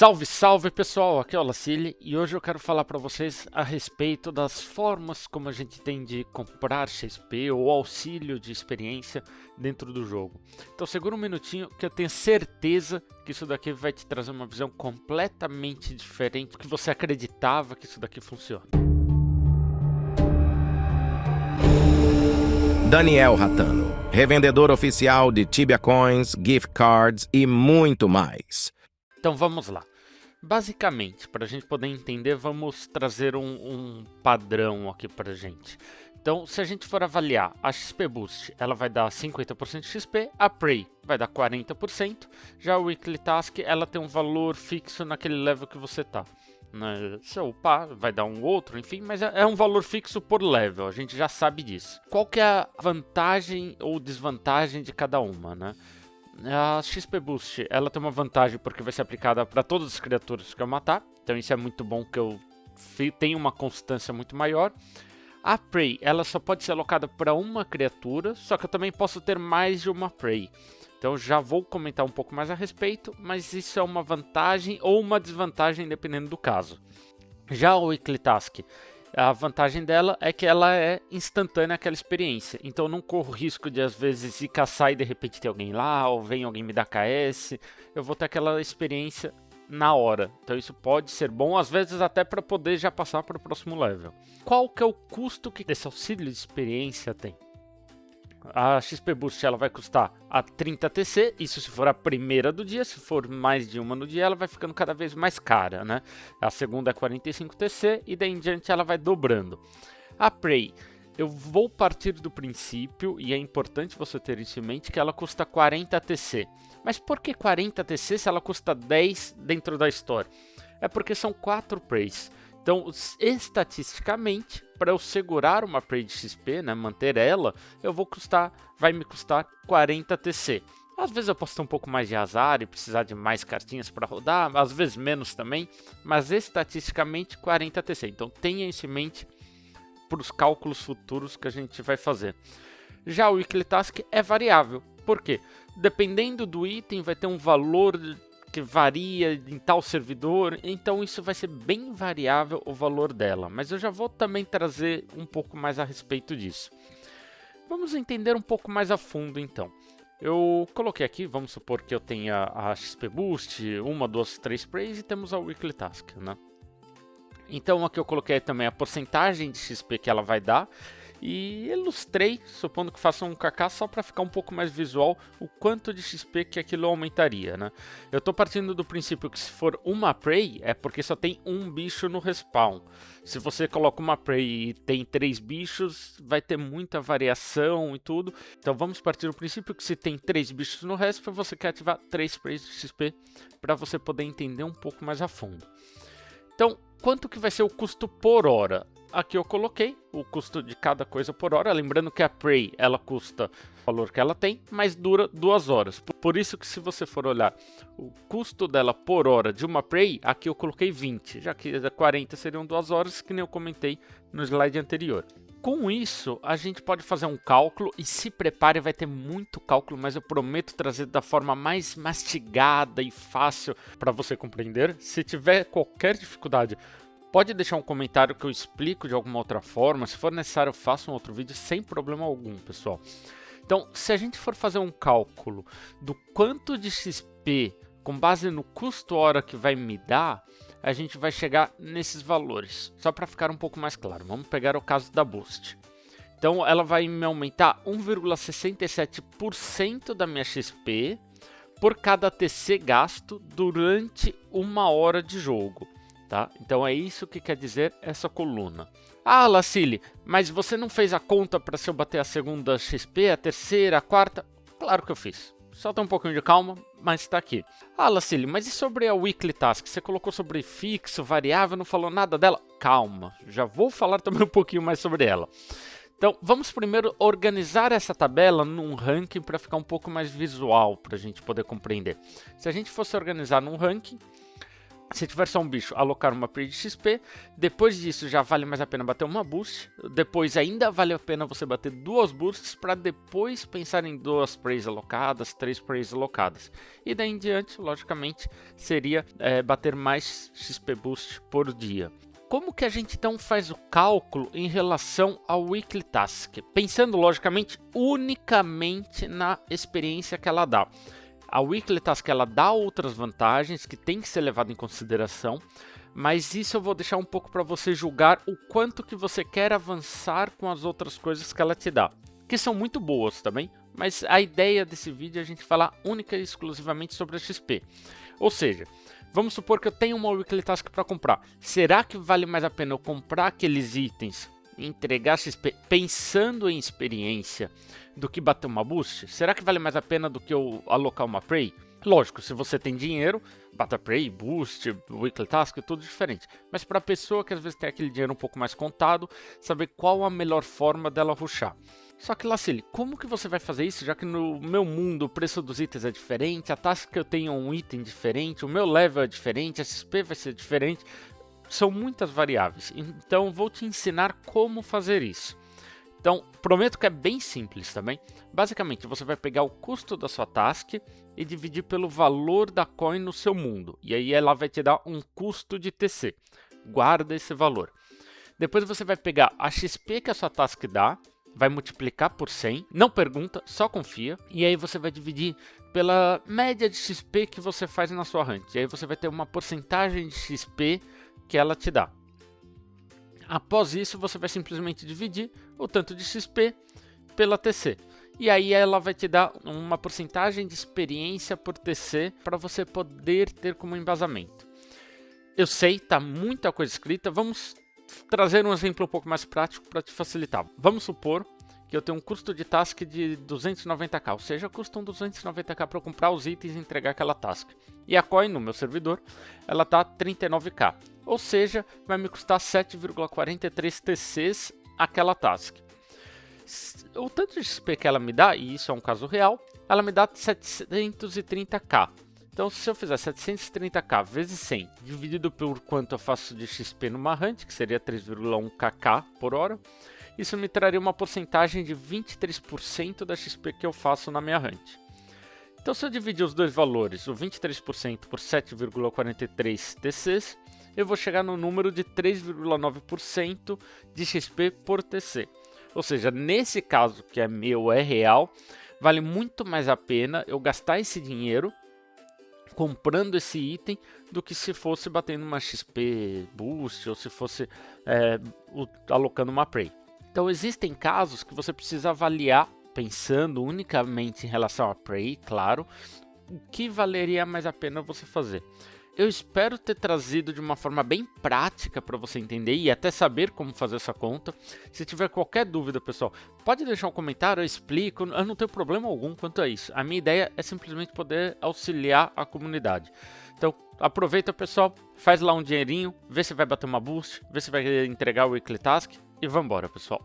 Salve, salve pessoal, aqui é o Lacile e hoje eu quero falar para vocês a respeito das formas como a gente tem de comprar XP ou auxílio de experiência dentro do jogo. Então segura um minutinho que eu tenho certeza que isso daqui vai te trazer uma visão completamente diferente do que você acreditava que isso daqui funciona. Daniel Ratano, revendedor oficial de Tibia Coins, gift cards e muito mais. Então vamos lá. Basicamente, para a gente poder entender, vamos trazer um padrão aqui para a gente. Então, se a gente for avaliar a XP Boost, ela vai dar 50% de XP, a Prey vai dar 40%, já a Weekly Task, ela tem um valor fixo naquele level que você tá. Se eu upar, vai dar um outro, enfim, mas é um valor fixo por level, a gente já sabe disso. Qual que é a vantagem ou desvantagem de cada uma, né? A XP Boost, ela tem uma vantagem porque vai ser aplicada para todas as criaturas que eu matar. Então isso é muito bom, que eu tenho uma constância muito maior. A Prey, ela só pode ser alocada para uma criatura, só que eu também posso ter mais de uma Prey. Então já vou comentar um pouco mais a respeito, mas isso é uma vantagem ou uma desvantagem dependendo do caso. Já o Weekly Task, a vantagem dela é que ela é instantânea aquela experiência. Então eu não corro risco de às vezes ir caçar e de repente ter alguém lá, ou vem alguém me dar KS. Eu vou ter aquela experiência na hora. Então isso pode ser bom, às vezes até para poder já passar para o próximo level. Qual que é o custo que esse auxílio de experiência tem? A XP Boost ela vai custar a 30 TC, isso se for a primeira do dia, se for mais de uma no dia ela vai ficando cada vez mais cara, né? A segunda é 45 TC e daí em diante ela vai dobrando. A Prey, eu vou partir do princípio, e é importante você ter isso em mente, que ela custa 40 TC. Mas por que 40 TC se ela custa 10 dentro da Store? É porque são 4 Preys. Então, estatisticamente, para eu segurar uma Prey de XP, né, manter ela, vai me custar 40 TC. Às vezes eu posso ter um pouco mais de azar e precisar de mais cartinhas para rodar, às vezes menos também, mas estatisticamente 40 TC. Então tenha isso em mente para os cálculos futuros que a gente vai fazer. Já o Weekly Task é variável. Por quê? Dependendo do item vai ter um valor que varia em tal servidor, então isso vai ser bem variável o valor dela, mas eu já vou também trazer um pouco mais a respeito disso. Vamos entender um pouco mais a fundo então. Eu coloquei aqui, vamos supor que eu tenha a XP Boost, 1, 2, 3 Preys e temos a Weekly Task, né? Então aqui eu coloquei também a porcentagem de XP que ela vai dar. E ilustrei, supondo que faça um KK só para ficar um pouco mais visual o quanto de XP que aquilo aumentaria, né? Eu estou partindo do princípio que se for uma Prey é porque só tem um bicho no respawn. Se você coloca uma Prey e tem 3 bichos, vai ter muita variação e tudo. Então vamos partir do princípio que se tem 3 bichos no respawn, você quer ativar 3 Preys de XP para você poder entender um pouco mais a fundo. Então, quanto que vai ser o custo por hora? Aqui eu coloquei o custo de cada coisa por hora, lembrando que a Prey ela custa o valor que ela tem, mas dura 2 horas. Por isso que se você for olhar o custo dela por hora de uma Prey, aqui eu coloquei 20, já que 40 seriam 2 horas, que nem eu comentei no slide anterior. Com isso, a gente pode fazer um cálculo e se prepare, vai ter muito cálculo, mas eu prometo trazer da forma mais mastigada e fácil para você compreender. Se tiver qualquer dificuldade, pode deixar um comentário que eu explico de alguma outra forma. Se for necessário, eu faço um outro vídeo sem problema algum, pessoal. Então, se a gente for fazer um cálculo do quanto de XP com base no custo hora que vai me dar, a gente vai chegar nesses valores. Só para ficar um pouco mais claro, vamos pegar o caso da Boost. Então, ela vai me aumentar 1,67% da minha XP por cada TC gasto durante 1 hora de jogo. Tá? Então é isso que quer dizer essa coluna. Ah, Lacile, mas você não fez a conta para se eu bater a segunda XP, a terceira, a quarta? Claro que eu fiz. Só tem um pouquinho de calma, mas está aqui. Ah, Lacile, mas e sobre a Weekly Task? Você colocou sobre fixo, variável, não falou nada dela? Calma, já vou falar também um pouquinho mais sobre ela. Então, vamos primeiro organizar essa tabela num ranking para ficar um pouco mais visual, para a gente poder compreender. Se a gente fosse organizar num ranking, Se tiver só um bicho, alocar uma Prey de XP. Depois disso já vale mais a pena bater uma boost. Depois ainda vale a pena você bater 2 boosts para depois pensar em 2 Preys alocadas, 3 Preys alocadas. E daí em diante, logicamente, seria bater mais XP boost por dia. Como que a gente então faz o cálculo em relação ao Weekly Task? Pensando logicamente unicamente na experiência que ela dá. A Weekly Task ela dá outras vantagens que tem que ser levado em consideração, mas isso eu vou deixar um pouco para você julgar o quanto que você quer avançar com as outras coisas que ela te dá, que são muito boas também, mas a ideia desse vídeo é a gente falar única e exclusivamente sobre a XP. Ou seja, vamos supor que eu tenho uma Weekly Task para comprar. Será que vale mais a pena eu comprar aqueles itens e entregar XP pensando em experiência do que bater uma boost? Será que vale mais a pena do que eu alocar uma Prey? Lógico, se você tem dinheiro, bata Prey, boost, Weekly Task, tudo diferente. Mas para a pessoa que às vezes tem aquele dinheiro um pouco mais contado, saber qual a melhor forma dela rushar. Só que, Lacile, como que você vai fazer isso, já que no meu mundo o preço dos itens é diferente, a task que eu tenho é um item diferente, o meu level é diferente, a XP vai ser diferente, são muitas variáveis, então vou te ensinar como fazer isso. Então, prometo que é bem simples também. Basicamente, você vai pegar o custo da sua task e dividir pelo valor da coin no seu mundo, e aí ela vai te dar um custo de TC, guarda esse valor. Depois você vai pegar a XP que a sua task dá, vai multiplicar por 100, não pergunta, só confia, e aí você vai dividir pela média de XP que você faz na sua hunt, e aí você vai ter uma porcentagem de XP que ela te dá. Após isso, você vai simplesmente dividir o tanto de XP pela TC, e aí ela vai te dar uma porcentagem de experiência por TC para você poder ter como embasamento. Eu sei, tá muita coisa escrita, vamos trazer um exemplo um pouco mais prático para te facilitar. Vamos supor que eu tenho um custo de task de 290k, ou seja, custam 290k para eu comprar os itens e entregar aquela task. E a coin no meu servidor, ela tá 39k, ou seja, vai me custar 7,43 TCs aquela task. O tanto de XP que ela me dá, e isso é um caso real, ela me dá 730k. Então, se eu fizer 730k vezes 100 dividido por quanto eu faço de XP numa hunt, que seria 3,1 kk por hora, isso me traria uma porcentagem de 23% da XP que eu faço na minha hunt. Então, se eu dividir os dois valores, o 23% por 7,43 TCs, eu vou chegar no número de 3,9% de XP por TC. Ou seja, nesse caso que é meu, é real, vale muito mais a pena eu gastar esse dinheiro comprando esse item do que se fosse batendo uma XP boost ou se fosse alocando uma Prey. Então existem casos que você precisa avaliar pensando unicamente em relação a Prey, claro, o que valeria mais a pena você fazer. Eu espero ter trazido de uma forma bem prática para você entender e até saber como fazer essa conta. Se tiver qualquer dúvida, pessoal, pode deixar um comentário, eu explico, eu não tenho problema algum quanto a isso. A minha ideia é simplesmente poder auxiliar a comunidade. Então, aproveita, pessoal, faz lá um dinheirinho, vê se vai bater uma boost, vê se vai entregar o Weekly Task e vambora, pessoal.